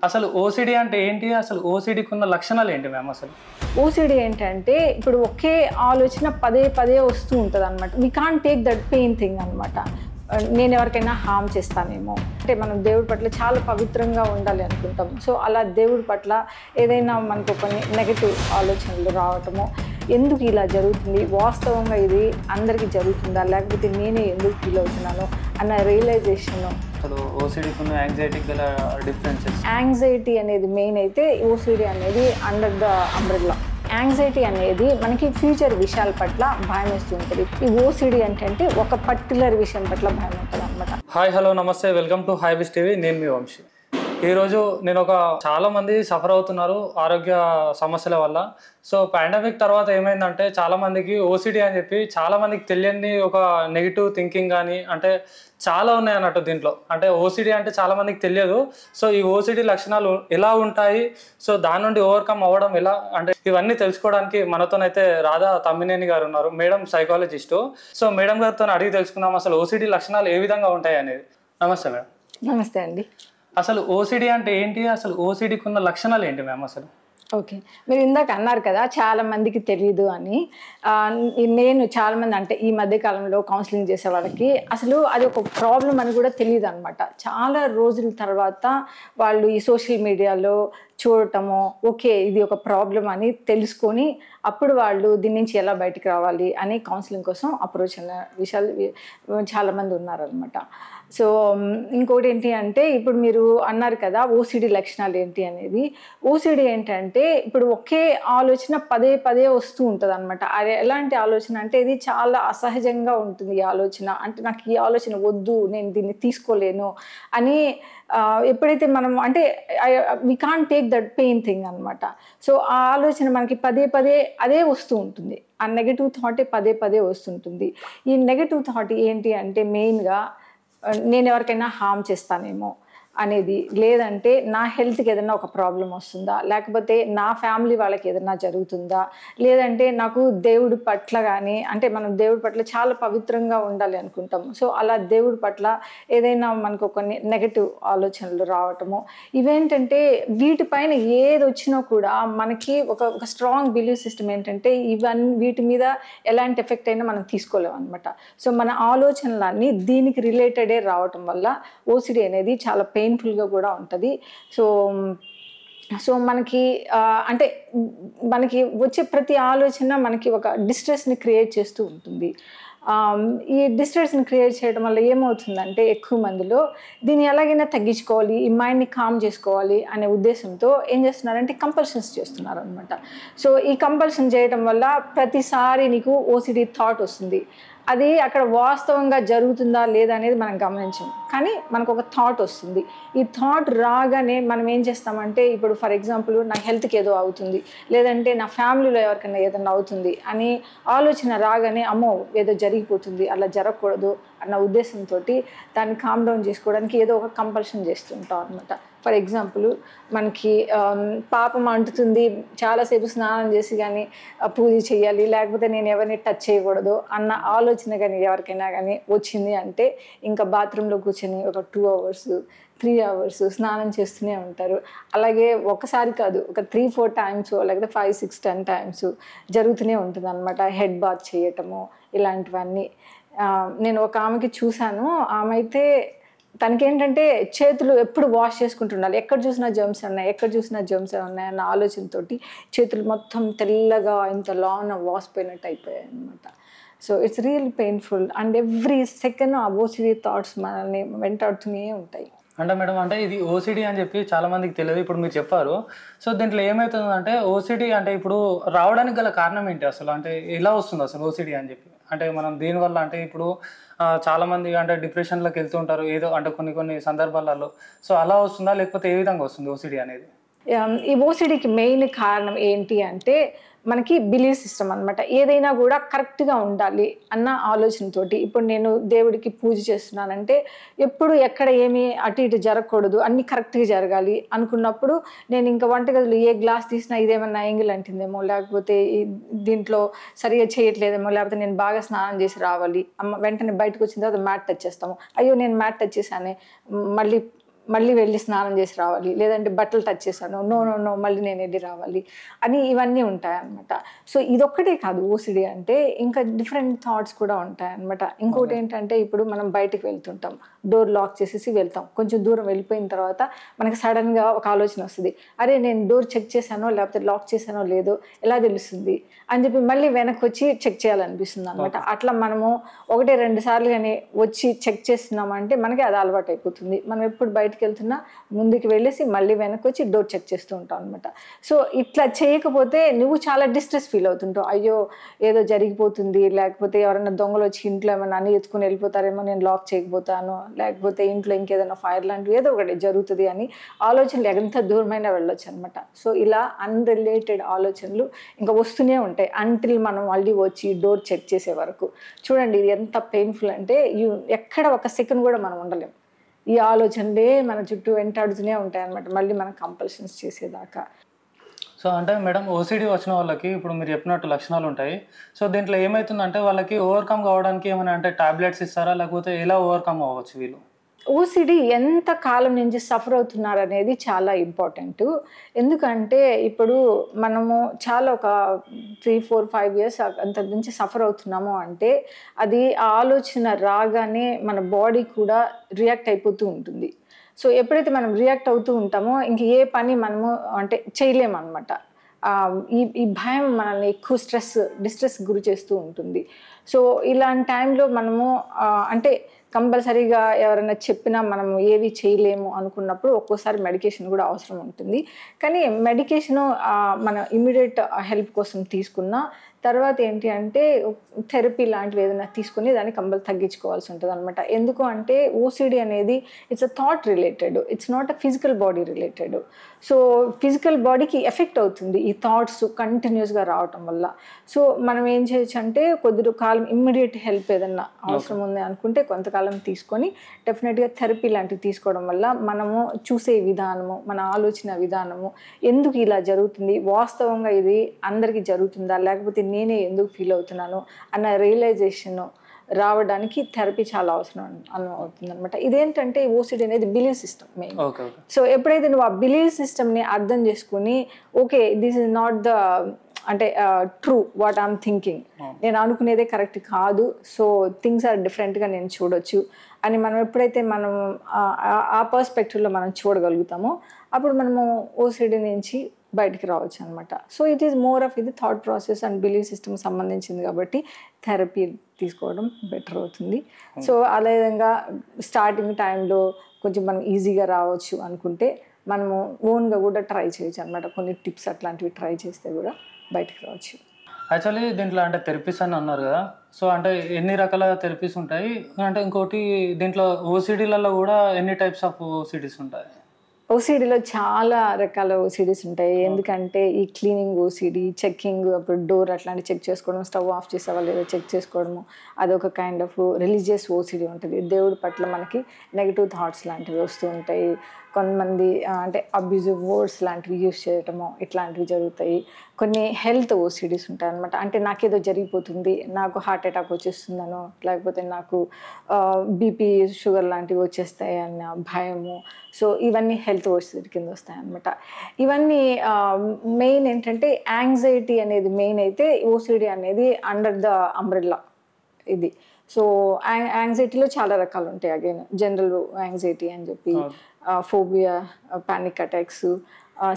అసలు ఓసీడీ అంటే ఏంటి? అసలు ఓసీడీకి ఉన్న లక్షణాలు ఏంటి మ్యామ్ అసలు? ఓసీడీ ఏంటంటే ఇప్పుడు ఒకే ఆలోచన పదే పదే వస్తూ ఉంటుంది అనమాట. We can't take that pain thing అనమాట. నేను ఎవరికైనా హామ్ చేస్తానేమో అంటే మనం దేవుడి పట్ల చాలా పవిత్రంగా ఉండాలి అనుకుంటాం. సో అలా దేవుడి పట్ల ఏదైనా మనకు కొన్ని నెగటివ్ ఆలోచనలు రావటము, ఎందుకు ఇలా జరుగుతుంది, వాస్తవంగా ఇది అందరికీ జరుగుతుందా, లేకపోతే నేనే ఎందుకు ఫీల్ అవుతున్నాను అన్న రియలైజేషన్. అసలు ఓసీడీకి ఉన్న యాంగ్జైటీకి గల డిఫరెన్సెస్. యాంగ్జైటీ అనేది మెయిన్ అయితే, ఓసీడీ అనేది అండర్ ద అంబ్రెల్లా. యాంగ్జైటీ అనేది మనకి ఫ్యూచర్ విషయాల పట్ల భయం వేస్తూ ఉంటుంది. ఈ ఓసీడీ అంటే ఒక పర్టికులర్ విషయం పట్ల భయం ఉంటుంది అనమాట. హాయ్ హలో నమస్తే, వెల్కమ్ టు హైబిస్ టీవీ. నేను మీ వంశీ. ఈరోజు నేను చాలా మంది సఫర్ అవుతున్నారు ఆరోగ్య సమస్యల వల్ల. సో పాండమిక్ తర్వాత ఏమైందంటే చాలా మందికి ఓసీడీ అని చెప్పి చాలా మందికి తెలియని ఒక నెగిటివ్ థింకింగ్ కానీ అంటే చాలా ఉన్నాయి అన్నట్టు దీంట్లో. అంటే ఓసీడీ అంటే చాలా మందికి తెలియదు. సో ఈ ఓసీడీ లక్షణాలు ఎలా ఉంటాయి, సో దాని నుండి ఓవర్కమ్ అవ్వడం ఎలా, అంటే ఇవన్నీ తెలుసుకోవడానికి మనతోనైతే రాధా తమ్మినేని గారు ఉన్నారు. Madam psychologist. సో మేడం గారితో అడిగి తెలుసుకుందాం అసలు ఓసీడీ లక్షణాలు ఏ విధంగా ఉంటాయి అనేది. నమస్తే మేడం. నమస్తే అండి. అసలు ఓసీడీ అంటే ఏంటి? అసలు ఓసీడీకి ఉన్న లక్షణాలు ఏంటి మ్యామ్ అసలు? ఓకే, మీరు ఇందాక అన్నారు కదా చాలా మందికి తెలియదు అని. నేను చాలామంది అంటే ఈ మధ్య కాలంలో కౌన్సిలింగ్ చేసే వాళ్ళకి అసలు అది ఒక ప్రాబ్లం అని కూడా తెలియదు అనమాట. చాలా రోజుల తర్వాత వాళ్ళు ఈ సోషల్ మీడియాలో చూడటము, ఓకే ఇది ఒక ప్రాబ్లం అని తెలుసుకొని అప్పుడు వాళ్ళు దీని నుంచి ఎలా బయటికి రావాలి అని కౌన్సిలింగ్ కోసం అప్రోచ్ అయిన విషయాలు చాలామంది ఉన్నారనమాట. సో ఇంకోటి ఏంటి అంటే ఇప్పుడు మీరు అన్నారు కదా ఓసీడీ లక్షణాలు ఏంటి అనేది. ఓసీడీ ఏంటంటే ఇప్పుడు ఒకే ఆలోచన పదే పదే వస్తూ ఉంటుంది అనమాట. అది ఎలాంటి ఆలోచన అంటే ఇది చాలా అసహజంగా ఉంటుంది ఈ ఆలోచన. అంటే నాకు ఈ ఆలోచన వద్దు, నేను దీన్ని తీసుకోలేను అని ఎప్పుడైతే మనం అంటే we can't take that pain thing అనమాట. సో ఆ ఆలోచన మనకి పదే పదే అదే వస్తూ ఉంటుంది. ఆ నెగటివ్ థాటే పదే పదే వస్తుంటుంది. ఈ నెగటివ్ థాట్ ఏంటి అంటే మెయిన్గా నేను ఎవరికైనా హామ్ చేస్తానేమో అనేది, లేదంటే నా హెల్త్కి ఏదైనా ఒక ప్రాబ్లం వస్తుందా, లేకపోతే నా ఫ్యామిలీ వాళ్ళకి ఏదైనా జరుగుతుందా, లేదంటే నాకు దేవుడి పట్ల కానీ అంటే మనం దేవుడి పట్ల చాలా పవిత్రంగా ఉండాలి అనుకుంటాం. సో అలా దేవుడి పట్ల ఏదైనా మనకు కొన్ని నెగటివ్ ఆలోచనలు రావటము, ఇవేంటంటే వీటిపైన ఏది వచ్చినా కూడా మనకి ఒక స్ట్రాంగ్ బిలీవ్ సిస్టమ్ ఏంటంటే వీటి మీద ఎలాంటి ఎఫెక్ట్ అయినా మనం తీసుకోలేము అనమాట. సో మన ఆలోచనలన్నీ దీనికి రిలేటెడే రావటం వల్ల ఓసిడి అనేది చాలా పెయిన్ఫుల్గా కూడా ఉంటుంది. సో మనకి అంటే మనకి వచ్చే ప్రతి ఆలోచన మనకి ఒక డిస్ట్రెస్ని క్రియేట్ చేస్తూ ఉంటుంది. ఈ డిస్ట్రెస్ని క్రియేట్ చేయడం వల్ల ఏమవుతుందంటే ఎక్కువ మందిలో దీన్ని ఎలాగైనా తగ్గించుకోవాలి, ఈ మైండ్ని కామ్ చేసుకోవాలి అనే ఉద్దేశంతో ఏం చేస్తున్నారంటే కంపల్షన్స్ చేస్తున్నారు అనమాట. సో ఈ కంపల్షన్ చేయడం వల్ల ప్రతిసారి నీకు ఓసిడి థాట్ వస్తుంది. అది అక్కడ వాస్తవంగా జరుగుతుందా లేదా అనేది మనం గమనించం, కానీ మనకు ఒక థాట్ వస్తుంది. ఈ థాట్ రాగానే మనం ఏం చేస్తామంటే ఇప్పుడు ఫర్ ఎగ్జాంపుల్ నా హెల్త్కి ఏదో అవుతుంది, లేదంటే నా ఫ్యామిలీలో ఎవరికైనా ఏదైనా అవుతుంది అని ఆలోచన రాగానే అమ్మో ఏదో జరిగిపోతుంది, అలా జరగకూడదు అన్న ఉద్దేశంతో దాన్ని కామ్ డౌన్ చేసుకోవడానికి ఏదో ఒక కంపల్షన్ చేస్తుంటాం అనమాట. ఫర్ ఎగ్జాంపుల్ మనకి పాపం అంటుతుంది, చాలాసేపు స్నానం చేసి కానీ పూజ చేయాలి, లేకపోతే నేను ఎవరిని టచ్ చేయకూడదు అన్న ఆలోచన కానీ ఎవరికైనా కానీ వచ్చింది అంటే ఇంకా బాత్రూంలో కూర్చొని ఒక 2 hours 3 hours స్నానం చేస్తూనే ఉంటారు. అలాగే ఒకసారి కాదు, ఒక 3-4 times లేకపోతే 5-6 10 times జరుగుతూనే ఉంటుంది అనమాట. హెడ్ బాత్ చేయటము ఇలాంటివన్నీ. నేను ఒక ఆమెకి చూశాను, ఆమె అయితే తనకేంటంటే చేతులు ఎప్పుడు వాష్ చేసుకుంటుండాలి, ఎక్కడ చూసినా జర్మ్స్ ఉన్నాయి అన్న ఆలోచనతో చేతులు మొత్తం తెల్లగా ఇంత లాంగ్ వాసిపోయినట్టు అయిపోయాయి అనమాట. So it's real painful and every second ఆ ఓసిడీ థాట్స్ మనల్ని వెంటాడుతూనే ఉంటాయి. అంటే మేడం అంటే ఇది ఓసీడీ అని చెప్పి చాలా మందికి తెలియదు, ఇప్పుడు మీరు చెప్పారు. సో దీంట్లో ఏమవుతుందంటే ఓసీడీ అంటే ఇప్పుడు రావడానికి గల కారణం ఏంటి అసలు? అంటే ఎలా వస్తుంది అసలు ఓసీడీ అని చెప్పి? అంటే మనం దీనివల్ల అంటే ఇప్పుడు చాలామంది అంటే డిప్రెషన్లోకి వెళ్తూ ఉంటారు ఏదో అంటే కొన్ని సందర్భాలలో. సో అలా వస్తుందా, లేకపోతే ఏ విధంగా వస్తుంది ఓసీడీ అనేది? ఈ ఓసిడికి మెయిన్ కారణం ఏంటి అంటే మనకి బిలీవ్ సిస్టమ్ అనమాట. ఏదైనా కూడా కరెక్ట్గా ఉండాలి అన్న ఆలోచనతోటి ఇప్పుడు నేను దేవుడికి పూజ చేస్తున్నానంటే ఎప్పుడు ఎక్కడ ఏమీ అటు ఇటు జరగకూడదు, అన్నీ కరెక్ట్గా జరగాలి అనుకున్నప్పుడు నేను ఇంకా వంటగదిలో ఏ గ్లాస్ తీసినా ఇదేమన్నా యాంగిల్ అంటుందేమో, లేకపోతే దీంట్లో సరిగా చేయట్లేదేమో, లేకపోతే నేను బాగా స్నానం చేసి రావాలి, వెంటనే బయటకు వచ్చిన తర్వాత మ్యాట్ టచ్ చేస్తాము, అయ్యో నేను మ్యాట్ టచ్ చేశానే మళ్ళీ మళ్ళీ వెళ్ళి స్నానం చేసి రావాలి, లేదంటే బట్టలు టచ్ చేశాను, నో నో నో మళ్ళీ నేను వెళ్ళి రావాలి అని ఇవన్నీ ఉంటాయన్నమాట. సో ఇదొక్కటే కాదు ఓసిడి అంటే, ఇంకా డిఫరెంట్ థాట్స్ కూడా ఉంటాయన్నమాట. ఇంకోటి ఏంటంటే ఇప్పుడు మనం బయటికి వెళ్తుంటాం, డోర్ లాక్ చేసేసి వెళ్తాం, కొంచెం దూరం వెళ్ళిపోయిన తర్వాత మనకి సడన్గా ఒక ఆలోచన వస్తుంది, అరే నేను డోర్ చెక్ చేశానో లేకపోతే లాక్ చేశానో లేదో ఎలా తెలుస్తుంది అని చెప్పి మళ్ళీ వెనక్కి వచ్చి చెక్ చేయాలనిపిస్తుంది అనమాట. అట్లా మనము 1-2 సార్లు కానీ వచ్చి చెక్ చేస్తున్నామంటే మనకి అది అలవాటు అయిపోతుంది. మనం ఎప్పుడు బయటకు వెళ్తున్నా ముందుకు వెళ్ళేసి మళ్ళీ వెనక్కి వచ్చి డోర్ చెక్ చేస్తూ ఉంటాం అనమాట. సో ఇట్లా చేయకపోతే నువ్వు చాలా డిస్ట్రెస్ ఫీల్ అవుతుంటావు, అయ్యో ఏదో జరిగిపోతుంది, లేకపోతే ఎవరైనా దొంగలు వచ్చి ఇంట్లో ఏమైనా అన్ని ఎత్తుకుని వెళ్ళిపోతారేమో, నేను లాక్ చేయకపోతాను, లేకపోతే ఇంట్లో ఇంకేదైనా ఫైర్ లాంటివి ఏదో ఒకటి జరుగుతుంది అని ఆలోచనలు ఎంత దూరమైనా వెళ్ళొచ్చు అనమాట. సో ఇలా అన్రిలేటెడ్ ఆలోచనలు ఇంకా వస్తూనే ఉంటాయి అంటిల్ మనం మళ్ళీ వచ్చి డోర్ చెక్ చేసే వరకు. చూడండి ఇది ఎంత పెయిన్ఫుల్ అంటే, ఎక్కడ ఒక సెకండ్ కూడా మనం ఉండలేం, ఈ ఆలోచనలే మన చుట్టూ వెంటాడుతూనే ఉంటాయి అనమాట, మళ్ళీ మనం కంపల్షన్స్ చేసేదాకా. సో అంటే మేడం ఓసిడి వచ్చిన వాళ్ళకి ఇప్పుడు మీరు చెప్పినట్టు లక్షణాలు ఉంటాయి. సో దీంట్లో ఏమవుతుందంటే వాళ్ళకి ఓవర్కమ్ కావడానికి ఏమైనా అంటే టాబ్లెట్స్ ఇస్తారా, లేకపోతే ఎలా ఓవర్కమ్ అవ్వచ్చు వీళ్ళు? ఓసిడి ఎంత కాలం నుంచి సఫర్ అవుతున్నారు అనేది చాలా ఇంపార్టెంట్. ఎందుకంటే ఇప్పుడు మనము చాలా ఒక 3-4-5 years అంత నుంచి సఫర్ అవుతున్నాము అంటే అది ఆ ఆలోచన రాగానే మన బాడీ కూడా రియాక్ట్ అయిపోతూ ఉంటుంది. సో ఎప్పుడైతే మనం రియాక్ట్ అవుతూ ఉంటామో ఇంక ఏ పని మనము అంటే చేయలేమన్నమాట. ఈ భయం మనల్ని ఎక్కువ డిస్ట్రెస్ గురి చేస్తూ ఉంటుంది. సో ఇలాంటి టైంలో మనము అంటే కంపల్సరీగా ఎవరైనా చెప్పినా మనం ఏవి చేయలేము అనుకున్నప్పుడు ఒక్కోసారి మెడికేషన్ కూడా అవసరం ఉంటుంది. కానీ మెడికేషను మన ఇమ్మీడియట్ హెల్ప్ కోసం తీసుకున్న తర్వాత ఏంటి అంటే థెరపీ లాంటివి ఏదైనా తీసుకుని దాన్ని తగ్గించుకోవాల్సి ఉంటుంది అనమాట. ఎందుకు అంటే ఓసిడి అనేది it's a thought related, it's not a physical body related. So physical బాడీకి ఎఫెక్ట్ అవుతుంది ఈ థాట్స్ కంటిన్యూస్గా రావటం వల్ల. సో మనం ఏం చేయొచ్చు అంటే కొద్ది కాలం ఇమ్మీడియట్ హెల్ప్ ఏదన్నా అవసరం ఉంది అనుకుంటే కొంతకాలం తీసుకొని డెఫినెట్గా థెరపీ లాంటివి తీసుకోవడం వల్ల మనము చూసే విధానము, మన ఆలోచన విధానము, ఎందుకు ఇలా జరుగుతుంది, వాస్తవంగా ఇది అందరికీ జరుగుతుందా లేకపోతే నేనే ఎందుకు ఫీల్ అవుతున్నాను అన్న రియలైజేషన్ రావడానికి థెరపీ చాలా అవసరం అవుతుంది అనమాట. ఇదేంటంటే ఓసిడి అనేది బిలీవ్ సిస్టమ్ మెయిన్. సో ఎప్పుడైతే నువ్వు ఆ బిలీవ్ సిస్టమ్ని అర్థం చేసుకుని okay this is not the అంటే ట్రూ వాట్ ఐఎమ్ థింకింగ్, నేను అనుకునేదే కరెక్ట్ కాదు, సో థింగ్స్ ఆర్ డిఫరెంట్గా నేను చూడొచ్చు అని మనం ఎప్పుడైతే మనం ఆ పర్స్పెక్టివ్లో మనం చూడగలుగుతామో అప్పుడు మనము ఓసిడి నుంచి బయటికి రావచ్చు అనమాట. So it is more of ఇది thought process and belief system సంబంధించింది కాబట్టి థెరపీ తీసుకోవడం బెటర్ అవుతుంది. సో అదేవిధంగా స్టార్టింగ్ టైంలో కొంచెం మనం ఈజీగా రావచ్చు అనుకుంటే మనము ఓన్గా కూడా ట్రై చేయొచ్చు అనమాట. కొన్ని టిప్స్ అట్లాంటివి ట్రై చేస్తే కూడా బయటకు రావచ్చు. యాక్చువల్లీ దీంట్లో అంటే థెరపీస్ అని అన్నారు కదా, సో అంటే ఎన్ని రకాల థెరపీస్ ఉంటాయి, అంటే ఇంకోటి దీంట్లో ఓసిడీలలో కూడా ఎన్ని టైప్స్ ఆఫ్ ఓసిడీస్ ఉంటాయి? ఓసిడీలో చాలా రకాల ఓసిడీస్ ఉంటాయి. ఎందుకంటే ఈ క్లీనింగ్ ఓసిడి, చెక్కింగ్, అప్పుడు డోర్ అట్లాంటి చెక్ చేసుకోవడం, స్టవ్ ఆఫ్ చేసేవా లేదో చెక్ చేసుకోవడము, అదొక కైండ్ ఆఫ్ రిలీజియస్ ఓసిడి ఉంటుంది. దేవుడి పట్ల మనకి నెగిటివ్ థాట్స్ లాంటివి వస్తూ ఉంటాయి. కొంతమంది అంటే అబ్యూజివ్ వర్డ్స్ లాంటివి యూజ్ చేయటము ఇట్లాంటివి జరుగుతాయి. కొన్ని హెల్త్ ఓసిడీస్ ఉంటాయి అనమాట. అంటే నాకేదో జరిగిపోతుంది, నాకు హార్ట్ అటాక్ వచ్చేస్తుందనో లేకపోతే నాకు బీపీ షుగర్ లాంటివి వచ్చేస్తాయి అన్న భయము. సో ఇవన్నీ హెల్త్ ఓసిడి కింద వస్తాయి అనమాట. ఇవన్నీ మెయిన్ ఏంటంటే యాంగ్జైటీ అనేది మెయిన్ అయితే ఓసిడి అనేది అండర్ ద అంబ్రెల్లా ఇది. సో యాంగ్జైటీలో చాలా రకాలు ఉంటాయి. అగైన్ జనరల్ యాంగ్జైటీ అని చెప్పి, phobia, panic attacks,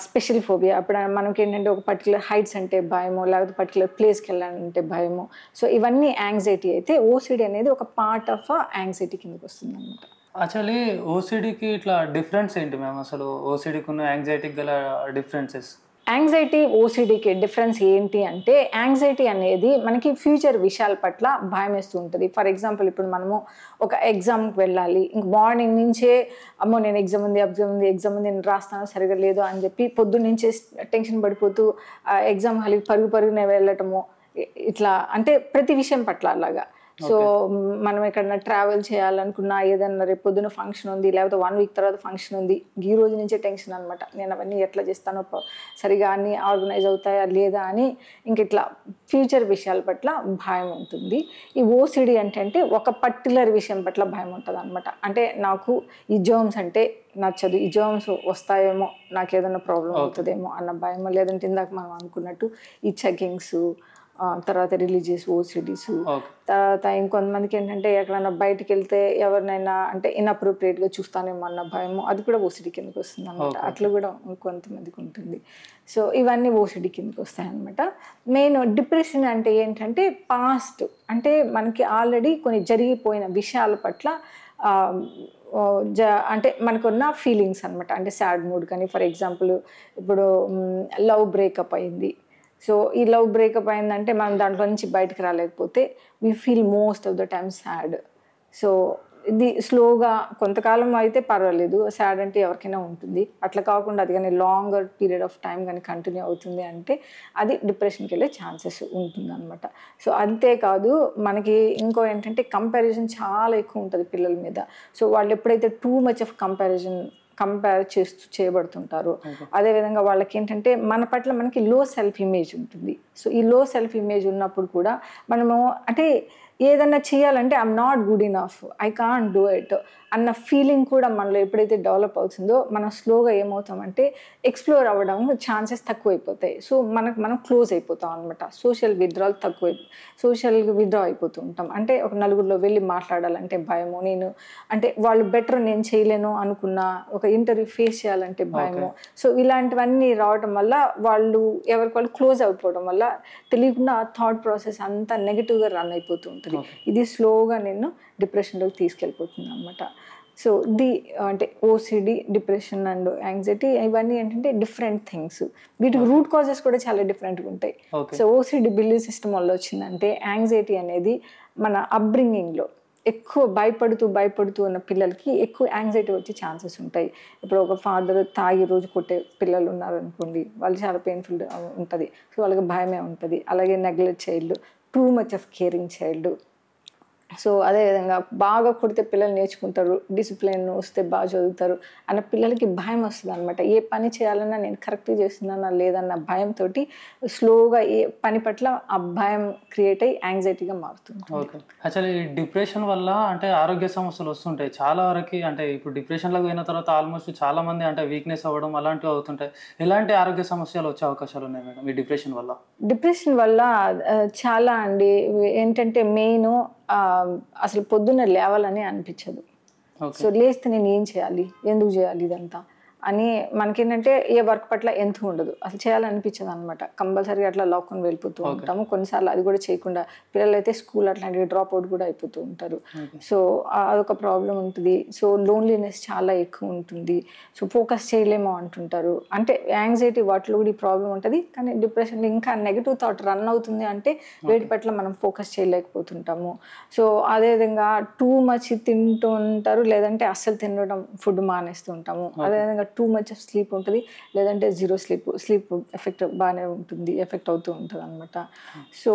special phobia. అప్పుడు మనకి ఏంటంటే ఒక పర్టికులర్ హైట్స్ అంటే భయము, లేకపోతే పర్టికులర్ ప్లేస్కి వెళ్ళాలంటే భయము. సో ఇవన్నీ యాంగ్జైటీ అయితే ఓసిడి అనేది ఒక పార్ట్ ఆఫ్ యాంగ్జైటీ కిందకి వస్తుంది అనమాట. యాక్చువల్లీ ఓసిడికి ఇట్లా డిఫరెన్స్ ఏంటి మ్యామ్? అసలు ఓసిడికి ఉన్న యాంగ్జైటీకి గల డిఫరెన్సెస్? యాంగ్జైటీ ఓసిడికి డిఫరెన్స్ ఏంటి అంటే, యాంగ్జైటీ అనేది మనకి ఫ్యూచర్ విషయాల పట్ల భయం వేస్తూ ఉంటుంది. ఫర్ ఎగ్జాంపుల్ ఇప్పుడు మనము ఒక ఎగ్జామ్కి వెళ్ళాలి, ఇంక మార్నింగ్ నుంచే అమ్మో నేను ఎగ్జామ్ ఉంది నేను రాస్తాను సరిగా లేదు అని చెప్పి పొద్దున్నుంచే టెన్షన్ పడిపోతూ ఎగ్జామ్ హాల్కి పరుగునే వెళ్ళటము, ఇట్లా అంటే ప్రతి విషయం పట్ల అలాగా. సో మనం ఎక్కడన్నా ట్రావెల్ చేయాలనుకున్నా, ఏదన్నా రేపు పొద్దున ఫంక్షన్ ఉంది, లేకపోతే 1 వీక్ తర్వాత ఫంక్షన్ ఉంది, ఈ రోజు నుంచే టెన్షన్ అనమాట. నేను అవన్నీ ఎట్లా చేస్తానో, సరిగా అన్నీ ఆర్గనైజ్ అవుతాయా లేదా అని ఇంక ఇట్లా ఫ్యూచర్ విషయాల పట్ల భయం ఉంటుంది. ఈ ఓసిడి అంటే ఒక పర్టికులర్ విషయం పట్ల భయం ఉంటుంది అనమాట. అంటే నాకు ఈ జర్మ్స్ అంటే నచ్చదు, ఈ జర్మ్స్ వస్తాయేమో, నాకు ఏదైనా ప్రాబ్లం అవుతుందేమో అన్న భయం. లేదంటే ఇందాక మనం అనుకున్నట్టు ఈ చెకింగ్స్, తర్వాత రిలీజియస్ ఓసిడీస్, తర్వాత ఇంకొంతమందికి ఏంటంటే ఎక్కడైనా బయటికి వెళ్తే ఎవరినైనా అంటే ఇన్అప్రోప్రియేట్గా చూస్తానేమో అన్న భయము, అది కూడా ఓసిడి కిందకి వస్తుంది అనమాట. అట్లా కూడా కొంతమందికి ఉంటుంది. సో ఇవన్నీ ఓసిడి కిందకి వస్తాయి అనమాట. మెయిన్ డిప్రెషన్ అంటే ఏంటంటే పాస్ట్, అంటే మనకి ఆల్రెడీ కొన్ని జరిగిపోయిన విషయాల పట్ల అంటే మనకున్న ఫీలింగ్స్ అనమాట. అంటే సాడ్ మూడ్ కానీ, ఫర్ ఎగ్జాంపుల్ ఇప్పుడు లవ్ బ్రేకప్ అయింది. సో ఈ లవ్ బ్రేకప్ అయిందంటే మనం దాంట్లో నుంచి బయటకు రాలేకపోతే we feel most of the time sad. So ఇది స్లోగా కొంతకాలం అయితే పర్వాలేదు, సాడ్ అంటే ఎవరికైనా ఉంటుంది. అట్లా కాకుండా అది కానీ లాంగర్ పీరియడ్ ఆఫ్ టైం కానీ కంటిన్యూ అవుతుంది అంటే అది డిప్రెషన్కి వెళ్ళే ఛాన్సెస్ ఉంటుంది అనమాట. సో అంతేకాదు మనకి ఇంకో ఏంటంటే కంపారిజన్ చాలా ఎక్కువ ఉంటుంది పిల్లల మీద. సో వాళ్ళు ఎప్పుడైతే టూ మచ్ ఆఫ్ కంపేర్ చేయబడుతుంటారు, అదేవిధంగా వాళ్ళకి ఏంటంటే మన పట్ల మనకి లో సెల్ఫ్ ఇమేజ్ ఉంటుంది. సో ఈ లో సెల్ఫ్ ఇమేజ్ ఉన్నప్పుడు కూడా మనము అంటే ఏదన్నా చేయాలంటే I'm not good enough, I can't do it అన్న ఫీలింగ్ కూడా మనలో ఎప్పుడైతే డెవలప్ అవుతుందో మనం స్లోగా ఏమవుతామంటే ఎక్స్ప్లోర్ అవ్వడం ఛాన్సెస్ తక్కువైపోతాయి. సో మనం క్లోజ్ అయిపోతాం అనమాట. సోషల్ విత్డ్రా అయిపోతూ ఉంటాం. అంటే ఒక నలుగురిలో వెళ్ళి మాట్లాడాలంటే భయము, అంటే వాళ్ళు బెటర్ నేను చేయలేను అనుకున్న ఒక ఇంటర్వ్యూ ఫేస్ చేయాలంటే భయము. సో ఇలాంటివన్నీ రావడం వల్ల వాళ్ళు ఎవరికి క్లోజ్ అయిపోవడం వల్ల తెలియకుండా థాట్ ప్రాసెస్ అంతా నెగిటివ్గా రన్ అయిపోతూ ఉంటుంది. ఇది స్లోగా నేను డిప్రెషన్లోకి తీసుకెళ్ళిపోతుంది అనమాట. సో అంటే ఓసిడి, డిప్రెషన్ అండ్ యాంగ్జైటీ ఇవన్నీ ఏంటంటే డిఫరెంట్ థింగ్స్. వీటికి రూట్ కాజెస్ కూడా చాలా డిఫరెంట్గా ఉంటాయి. సో ఓసిడి బిలీవ్ సిస్టమ్ వల్ల వచ్చిందంటే, యాంగ్జైటీ అనేది మన అప్బ్రింగింగ్లో ఎక్కువ భయపడుతూ ఉన్న పిల్లలకి ఎక్కువ యాంగ్జైటీ వచ్చే ఛాన్సెస్ ఉంటాయి. ఇప్పుడు ఒక ఫాదర్ తాగి రోజు కొట్టే పిల్లలు ఉన్నారనుకోండి, వాళ్ళు చాలా పెయిన్ఫుల్ ఉంటుంది. సో వాళ్ళకి భయమే ఉంటుంది. అలాగే neglect child, too much of caring child. So అదేవిధంగా బాగా కొడితే పిల్లలు నేర్చుకుంటారు, డిసిప్లిన్ వస్తే బాగా చదువుతారు అన్న పిల్లలకి భయం వస్తుంది అనమాట. ఏ పని చేయాలన్నా నేను కరెక్ట్గా చేస్తున్నానా లేదన్న భయంతో స్లోగా ఏ పని పట్ల ఆ భయం క్రియేట్ అయ్యి యాంగ్జైటీగా మారుతుంది. ఓకే, యాక్చువల్లీ ఈ డిప్రెషన్ వల్ల అంటే ఆరోగ్య సమస్యలు వస్తుంటాయి చాలా వరకు. అంటే ఇప్పుడు డిప్రెషన్లోకి పోయిన తర్వాత ఆల్మోస్ట్ చాలా మంది అంటే వీక్నెస్ అవ్వడం అలాంటివి అవుతుంటాయి. ఎలాంటి ఆరోగ్య సమస్యలు వచ్చే అవకాశాలు ఉన్నాయి మేడం ఈ డిప్రెషన్ వల్ల? డిప్రెషన్ వల్ల చాలా అండి. ఏంటంటే మెయిన్ అసలు పొద్దున్న లేవాలని అనిపించదు. సో లేస్తే నేను ఏం చేయాలి, ఎందుకు చేయాలి ఇదంతా అని మనకేంటంటే ఏ వర్క్ పట్ల ఎంత ఉండదు, అసలు చేయాలనిపించదు అనమాట. కంపల్సరీగా అట్లా లాక్కొని వెళ్ళిపోతూ ఉంటాము. కొన్నిసార్లు అది కూడా చేయకుండా పిల్లలు అయితే స్కూల్ అట్లాంటివి డ్రాప్ అవుట్ కూడా అయిపోతూ ఉంటారు. సో అదొక ప్రాబ్లం ఉంటుంది. సో లోన్లీనెస్ చాలా ఎక్కువ ఉంటుంది. సో ఫోకస్ చేయలేమో అంటుంటారు. అంటే యాంగ్జైటీ వాటిలో కూడా ఈ ప్రాబ్లం ఉంటుంది. కానీ డిప్రెషన్లో ఇంకా నెగిటివ్ థాట్ రన్ అవుతుంది అంటే వేటి పట్ల మనం ఫోకస్ చేయలేకపోతుంటాము. సో అదేవిధంగా టూ మచ్ తింటూ ఉంటారు, లేదంటే అస్సలు తినడం ఫుడ్ మానేస్తూ ఉంటాము. అదేవిధంగా టూ మచ్ ఆఫ్ స్లీప్ ఉంటుంది, లేదంటే జీరో స్లీప్ ఎఫెక్ట్ బాగానే ఉంటుంది, ఎఫెక్ట్ అవుతూ ఉంటుంది అనమాట. సో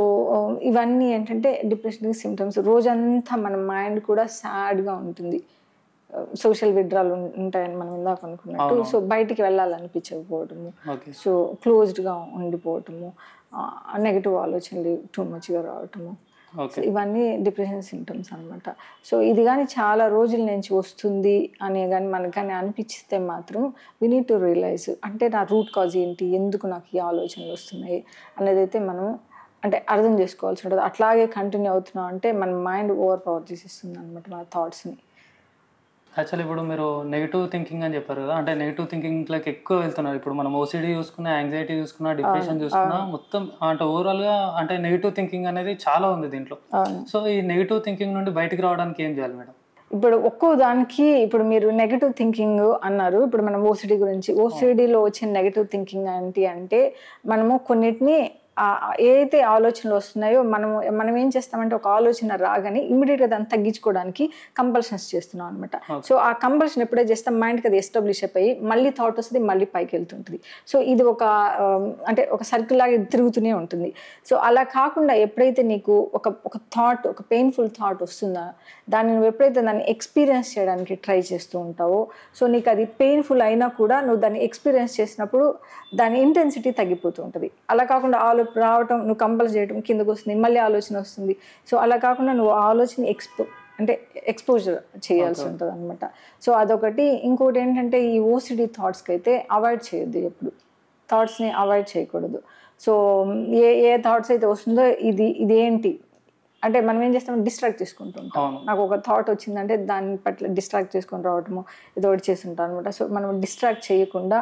ఇవన్నీ ఏంటంటే డిప్రెషన్ సిమ్టమ్స్. రోజంతా మన మైండ్ కూడా సాడ్గా ఉంటుంది. సోషల్ విత్డ్రాల్ ఉంటాయని మనం ఇందాక అనుకున్నట్టు. సో బయటికి వెళ్ళాలనిపించకపోవటము, సో క్లోజ్డ్గా ఉండిపోవటము, నెగిటివ్ ఆలోచనలు టూ మచ్గా రావటము, ఇవన్నీ డిప్రెషన్ సిమ్టమ్స్ అనమాట. సో ఇది కానీ చాలా రోజుల నుంచి వస్తుంది అనే కానీ మనకు కానీ అనిపిస్తే మాత్రం వీ నీడ్ టు రియలైజ్, అంటే నా రూట్ కాజ్ ఏంటి, ఎందుకు నాకు ఈ ఆలోచనలు వస్తున్నాయి అనేది అయితే మనం అంటే అర్థం చేసుకోవాల్సి ఉంటుంది. అట్లాగే కంటిన్యూ అవుతున్నాం అంటే మన మైండ్ ఓవర్ పవర్ చేసేస్తుంది అనమాట మన థాట్స్ని. యాక్చువల్లీ ఇప్పుడు మీరు నెగిటివ్ థింకింగ్ అని చెప్పారు కదా, అంటే నెగిటివ్ థింకింగ్లోకి ఎక్కువ వెళ్తున్నారు. ఇప్పుడు మనం ఓసిడి చూసుకున్నా, యాంగ్జైటీ చూసుకున్నా, డిప్రెషన్ చూసుకున్నా, మొత్తం అంటే ఓవరాల్గా అంటే నెగిటివ్ థింకింగ్ అనేది చాలా ఉంది దీంట్లో. సో ఈ నెగిటివ్ థింకింగ్ నుండి బయటకు రావడానికి ఏం చేయాలి మేడం? ఇప్పుడు ఒక్కో దానికి ఇప్పుడు మీరు నెగిటివ్ థింకింగ్ అన్నారు. ఇప్పుడు మనం ఓసిడి గురించి, ఓసిడిలో వచ్చిన నెగిటివ్ థింకింగ్ ఏంటి అంటే మనము కొన్నిటిని ఏదైతే ఆలోచనలు వస్తున్నాయో మనం ఏం చేస్తామంటే ఒక ఆలోచన రాగానే ఇమీడియట్గా దాన్ని తగ్గించుకోవడానికి కంపల్షన్స్ చేస్తున్నాం అనమాట. సో ఆ కంపల్షన్ ఎప్పుడైతే చేస్తాం మైండ్కి అది ఎస్టాబ్లిష్ అయిపోయి మళ్ళీ థాట్ వస్తుంది, మళ్ళీ పైకి వెళ్తుంటుంది. సో ఇది అంటే ఒక సర్కిల్ లాగా తిరుగుతూనే ఉంటుంది. సో అలా కాకుండా ఎప్పుడైతే నీకు ఒక థాట్, ఒక పెయిన్ఫుల్ థాట్ వస్తుందో దాన్ని నువ్వు ఎప్పుడైతే దాన్ని ఎక్స్పీరియన్స్ చేయడానికి ట్రై చేస్తూ ఉంటావో, సో నీకు అది పెయిన్ఫుల్ అయినా కూడా నువ్వు దాన్ని ఎక్స్పీరియన్స్ చేసినప్పుడు దాని ఇంటెన్సిటీ తగ్గిపోతూ ఉంటుంది. అలా కాకుండా రావటం, నువ్వు కంపల్ చేయడం, కిందకు వస్తుంది, మళ్ళీ ఆలోచన వస్తుంది. సో అలా కాకుండా నువ్వు ఆలోచన ఎక్స్పోజర్ చేయాల్సి ఉంటుంది అనమాట. సో అదొకటి. ఇంకోటి ఏంటంటే ఈ ఓసిడి థాట్స్కి అయితే అవాయిడ్ చేయొద్దు, ఎప్పుడు థాట్స్ని అవాయిడ్ చేయకూడదు. సో ఏ థాట్స్ అయితే వస్తుందో ఇది ఏంటి అంటే మనం ఏం చేస్తాం, డిస్ట్రాక్ట్ చేసుకుంటూ ఉంటాం. నాకు ఒక థాట్ వచ్చిందంటే దాని పట్ల డిస్ట్రాక్ట్ చేసుకొని రావటము ఏదో ఒకటి చేస్తుంటాం అనమాట. సో మనం డిస్ట్రాక్ట్ చేయకుండా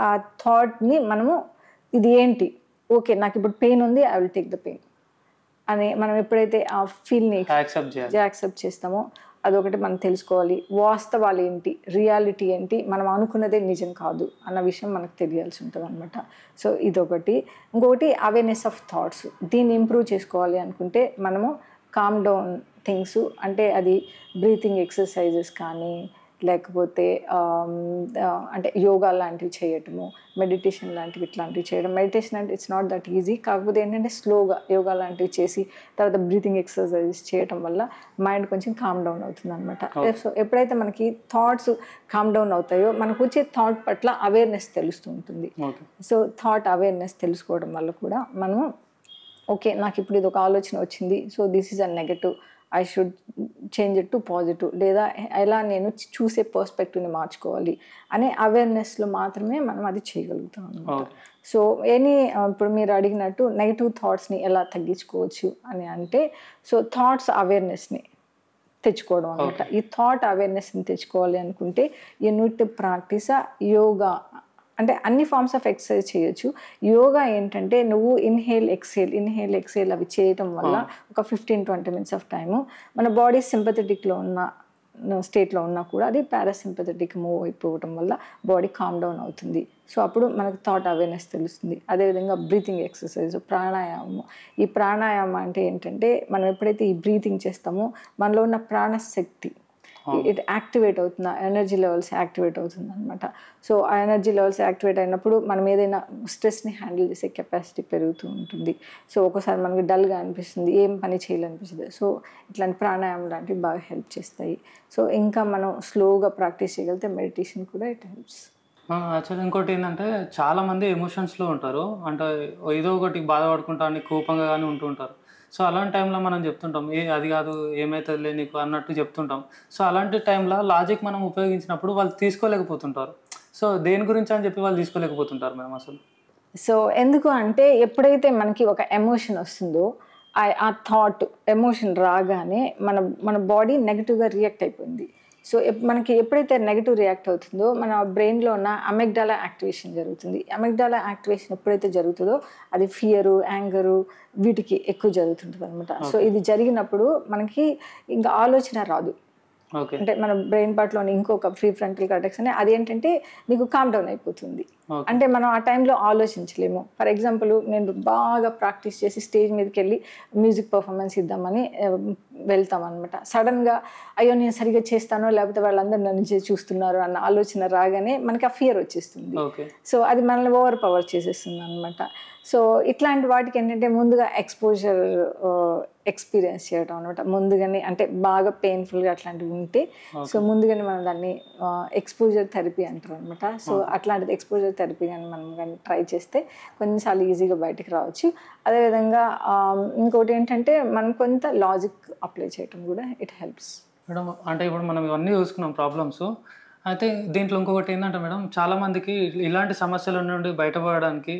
ఆ థాట్ని మనము ఇది ఏంటి, ఓకే నాకు ఇప్పుడు పెయిన్ ఉంది, I will take the pain అని మనం ఎప్పుడైతే ఆ ఫీల్ని యాక్సెప్ట్ చేస్తామో అదొకటి మనం తెలుసుకోవాలి. వాస్తవాలు ఏంటి, రియాలిటీ ఏంటి, మనం అనుకున్నదే నిజం కాదు అన్న విషయం మనకు తెలియాల్సి ఉంటుంది అనమాట. సో ఇదొకటి. ఇంకొకటి అవేర్నెస్ ఆఫ్ థాట్స్. దీన్ని ఇంప్రూవ్ చేసుకోవాలి అనుకుంటే మనము కామ్ డౌన్ థింగ్స్, అంటే అది బ్రీతింగ్ ఎక్సర్సైజెస్ కానీ, లేకపోతే అంటే యోగా లాంటివి చేయటము, మెడిటేషన్ లాంటివి ఇట్లాంటివి చేయడం. మెడిటేషన్ అంటే ఇట్స్ నాట్ దట్ ఈజీ, కాకపోతే ఏంటంటే స్లోగా యోగా లాంటివి చేసి తర్వాత బ్రీతింగ్ ఎక్సర్సైజెస్ చేయటం వల్ల మైండ్ కొంచెం కామ్ డౌన్ అవుతుంది అనమాట. సో ఎప్పుడైతే మనకి థాట్స్ కామ్ డౌన్ అవుతాయో మనకు వచ్చే థాట్ పట్ల అవేర్నెస్ తెలుస్తూ ఉంటుంది. సో థాట్ అవేర్నెస్ తెలుసుకోవడం వల్ల కూడా మనము ఓకే నాకు ఇప్పుడు ఇది ఒక ఆలోచన వచ్చింది, so this is a negative, I should change it to positive, లేదా ఎలా నేను చూసే పర్స్పెక్టివ్ని మార్చుకోవాలి అనే అవేర్నెస్లో మాత్రమే మనం అది చేయగలుగుతాం అనమాట. సో ఇప్పుడు మీరు అడిగినట్టు నెగిటివ్ థాట్స్ని ఎలా తగ్గించుకోవచ్చు అని అంటే, సో థాట్స్ అవేర్నెస్ని తెచ్చుకోవడం అనమాట. ఈ థాట్ అవేర్నెస్ని తెచ్చుకోవాలి అనుకుంటే you need to practice yoga. అంటే అన్ని ఫార్మ్స్ ఆఫ్ ఎక్సర్సైజ్ చేయొచ్చు. యోగా ఏంటంటే నువ్వు ఇన్హేల్ ఎక్సేల్ అవి చేయటం వల్ల ఒక 15-20 minutes ఆఫ్ టైము మన బాడీ సింపథెటిక్లో ఉన్న స్టేట్లో ఉన్నా కూడా అది పారాసింపథెటిక్ మూవ్ అయిపోవటం వల్ల బాడీ కామ్ డౌన్ అవుతుంది. సో అప్పుడు మనకు థాట్ అవేర్నెస్ తెలుస్తుంది. అదేవిధంగా బ్రీతింగ్ ఎక్సర్సైజ్, ప్రాణాయామం. ఈ ప్రాణాయామం అంటే ఏంటంటే మనం ఎప్పుడైతే ఈ బ్రీతింగ్ చేస్తామో మనలో ఉన్న ప్రాణశక్తి ఇట్ యాక్టివేట్ అవుతుంది, ఎనర్జీ లెవెల్స్ యాక్టివేట్ అవుతుంది అనమాట. సో ఆ ఎనర్జీ లెవెల్స్ యాక్టివేట్ అయినప్పుడు మనం ఏదైనా స్ట్రెస్ని హ్యాండిల్ చేసే కెపాసిటీ పెరుగుతూ ఉంటుంది. సో ఒకసారి మనకి డల్గా అనిపిస్తుంది, ఏం పని చేయాలనిపిస్తుంది. సో ఇట్లాంటి ప్రాణాయామం లాంటివి బాగా హెల్ప్ చేస్తాయి. సో ఇంకా మనం స్లోగా ప్రాక్టీస్ చేయగలిగితే మెడిటేషన్ కూడా ఇట్ హెల్ప్స్. యాక్చువల్లీ ఇంకోటి ఏంటంటే చాలామంది ఎమోషన్స్లో ఉంటారు, అంటే ఏదో ఒకటి బాధపడుకుంటా అని కోపంగా కానీ ఉంటూ ఉంటారు. సో అలాంటి టైంలో మనం చెప్తుంటాం అది కాదు ఏమవుతుందిలే నీకు అన్నట్టు చెప్తుంటాం. సో అలాంటి టైంలో లాజిక్ మనం ఉపయోగించినప్పుడు వాళ్ళు తీసుకోలేకపోతుంటారు. సో దేని గురించి అని చెప్పి వాళ్ళు తీసుకోలేకపోతుంటారు మేము అసలు. సో ఎందుకు అంటే ఎప్పుడైతే మనకి ఒక ఎమోషన్ వస్తుందో ఆ థాట్ ఎమోషన్ రాగానే మన బాడీ నెగిటివ్గా రియాక్ట్ అయిపోయింది. సో మనకి ఎప్పుడైతే నెగిటివ్ రియాక్ట్ అవుతుందో మన బ్రెయిన్లో ఉన్న అమెగ్డాలా యాక్టివేషన్ జరుగుతుంది. అమెగ్డాలా యాక్టివేషన్ ఎప్పుడైతే జరుగుతుందో అది ఫియరు, యాంగరు వీటికి ఎక్కువ జరుగుతుంటుంది అనమాట. సో ఇది జరిగినప్పుడు మనకి ఇంకా ఆలోచన రాదు. అంటే మన బ్రెయిన్ పార్ట్లోని ఇంకొక ప్రీ ఫ్రంటల్ కార్టెక్స్ అని అదేంటంటే నీకు కామ్ డౌన్ అయిపోతుంది. అంటే మనం ఆ టైంలో ఆలోచించలేము. ఫర్ ఎగ్జాంపుల్ నేను బాగా ప్రాక్టీస్ చేసి స్టేజ్ మీదకి వెళ్ళి మ్యూజిక్ పర్ఫార్మెన్స్ ఇద్దామని వెళ్తాం అనమాట. సడన్గా అయ్యో నేను సరిగ్గా చేస్తానో లేకపోతే వాళ్ళందరూ నన్ను చూస్తున్నారు అన్న ఆలోచన రాగానే మనకి ఆ ఫియర్ వచ్చేస్తుంది. సో అది మనల్ని ఓవర్ పవర్ చేసేస్తుంది అనమాట. సో ఇట్లాంటి వాటికి ఏంటంటే ముందుగా ఎక్స్పోజర్ ఎక్స్పీరియన్స్ చేయడం అనమాట. ముందుగానే అంటే బాగా పెయిన్ఫుల్గా అట్లాంటివి ఉంటే సో ముందుగానే మనం దాన్ని ఎక్స్పోజర్ థెరపీ అంటారు అనమాట. సో అట్లాంటిది ఎక్స్పోజర్ థెరపీ కానీ మనం కానీ ట్రై చేస్తే కొన్నిసార్లు ఈజీగా బయటకు రావచ్చు. అదేవిధంగా ఇంకోటి ఏంటంటే మనం కొంత లాజిక్ అప్లై చేయడం కూడా ఇట్ హెల్ప్స్ మేడం. అంటే ఇప్పుడు మనం ఇవన్నీ చూసుకున్నాం ప్రాబ్లమ్స్. అయితే దీంట్లో ఇంకొకటి ఏంటంటే మేడం, చాలామందికి ఇలాంటి సమస్యల నుండి బయటపడడానికి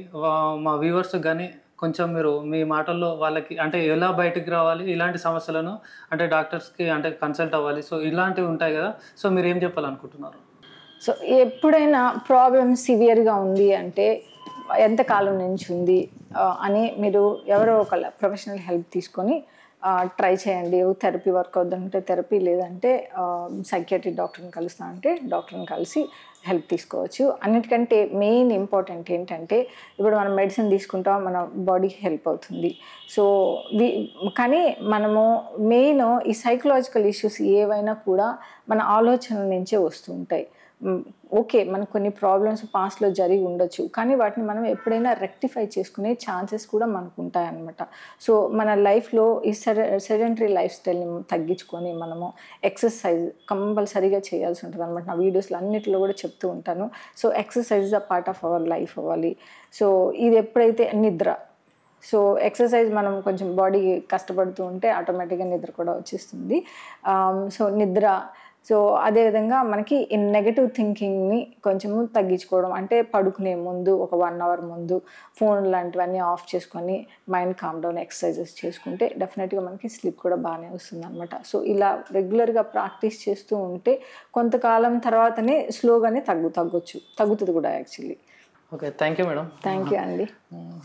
మా వ్యూవర్స్కి కానీ కొంచెం మీరు మీ మాటల్లో వాళ్ళకి అంటే ఎలా బయటకు రావాలి, ఇలాంటి సమస్యలను అంటే డాక్టర్స్కి అంటే కన్సల్ట్ అవ్వాలి, సో ఇలాంటివి ఉంటాయి కదా, సో మీరు ఏం చెప్పాలనుకుంటున్నారు? సో ఎప్పుడైనా ప్రాబ్లమ్ సివియర్గా ఉంది అంటే ఎంతకాలం నుంచి ఉంది అని మీరు ఎవరో ఒక ప్రొఫెషనల్ హెల్ప్ తీసుకొని ట్రై చేయండి. థెరపీ వర్క్ అవుతుంటే థెరపీ, లేదంటే సైకియాట్రిక్ డాక్టర్ని కలుస్తా అంటే డాక్టర్ని కలిసి హెల్ప్ తీసుకోవచ్చు. అన్నిటికంటే మెయిన్ ఇంపార్టెంట్ ఏంటంటే ఇప్పుడు మనం మెడిసిన్ తీసుకుంటాం, మన బాడీకి హెల్ప్ అవుతుంది. సో కానీ మనము మెయిన్ ఈ సైకలాజికల్ ఇష్యూస్ ఏవైనా కూడా మన ఆలోచనల నుంచే వస్తూ ఉంటాయి. ఓకే, మనకు కొన్ని ప్రాబ్లమ్స్ పాస్ట్లో జరిగి ఉండొచ్చు, కానీ వాటిని మనం ఎప్పుడైనా రెక్టిఫై చేసుకునే ఛాన్సెస్ కూడా మనకు ఉంటాయన్నమాట. సో మన లైఫ్లో ఈ సెడెంటరీ లైఫ్ స్టైల్ని తగ్గించుకొని మనము ఎక్సర్సైజ్ కంపల్సరీగా చేయాల్సి ఉంటుంది అనమాట. నా వీడియోస్లో అన్నిటిలో కూడా చెప్తూ ఉంటాను. So exercise is a part of our life అవ్వాలి. సో ఇది ఎప్పుడైతే నిద్ర, సో ఎక్సర్సైజ్ మనం కొంచెం బాడీ కష్టపడుతూ ఉంటే ఆటోమేటిక్గా నిద్ర కూడా వచ్చేస్తుంది. సో నిద్ర, సో అదేవిధంగా మనకి ఈ నెగటివ్ థింకింగ్ని కొంచెము తగ్గించుకోవడం, అంటే పడుకునే ముందు ఒక 1 hour ముందు ఫోన్ లాంటివన్నీ ఆఫ్ చేసుకొని మైండ్ కామ్ డౌన్ ఎక్సర్సైజెస్ చేసుకుంటే డెఫినెట్గా మనకి స్లీప్ కూడా బాగానే వస్తుంది అనమాట. సో ఇలా రెగ్యులర్గా ప్రాక్టీస్ చేస్తూ ఉంటే కొంతకాలం తర్వాతనే స్లోగానే తగ్గుతుంది కూడా actually. Okay, thank you madam. Thank you అండి.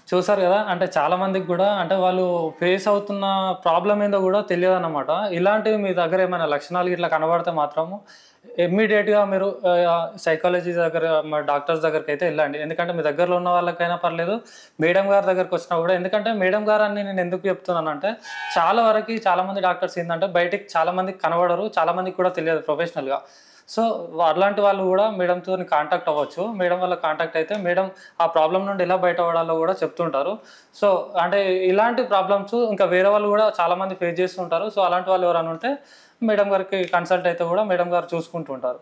చూసారు కదా, అంటే చాలా మందికి కూడా అంటే వాళ్ళు ఫేస్ అవుతున్న ప్రాబ్లం ఏందో కూడా తెలియదు అన్నమాట. ఇలాంటివి మీ దగ్గర ఏమైనా లక్షణాలు ఇట్లా కనబడితే మాత్రము ఇమ్మీడియట్గా మీరు సైకాలజీ దగ్గర డాక్టర్స్ దగ్గరికి అయితే వెళ్ళండి. ఎందుకంటే మీ దగ్గరలో ఉన్న వాళ్ళకైనా పర్లేదు, మేడం గారి దగ్గరకు వచ్చినా కూడా. ఎందుకంటే మేడం గారు అని నేను ఎందుకు చెప్తున్నానంటే చాలా వరకు చాలామంది డాక్టర్స్ ఏంటంటే బయటికి చాలామందికి కనబడరు, చాలామందికి కూడా తెలియదు ప్రొఫెషనల్గా. సో అలాంటి వాళ్ళు కూడా మేడంతో కాంటాక్ట్ అవ్వచ్చు. మేడం వల్ల కాంటాక్ట్ అయితే మేడం ఆ ప్రాబ్లం నుండి ఎలా బయటపడాలో కూడా చెప్తుంటారు. సో అంటే ఇలాంటి ప్రాబ్లమ్స్ ఇంకా వేరే వాళ్ళు కూడా చాలామంది ఫేస్ చేస్తుంటారు. సో అలాంటి వాళ్ళు ఎవరైనా ఉంటే మేడం గారికి కన్సల్ట్ అయితే కూడా మేడం గారు చూసుకుంటూ ఉంటారు.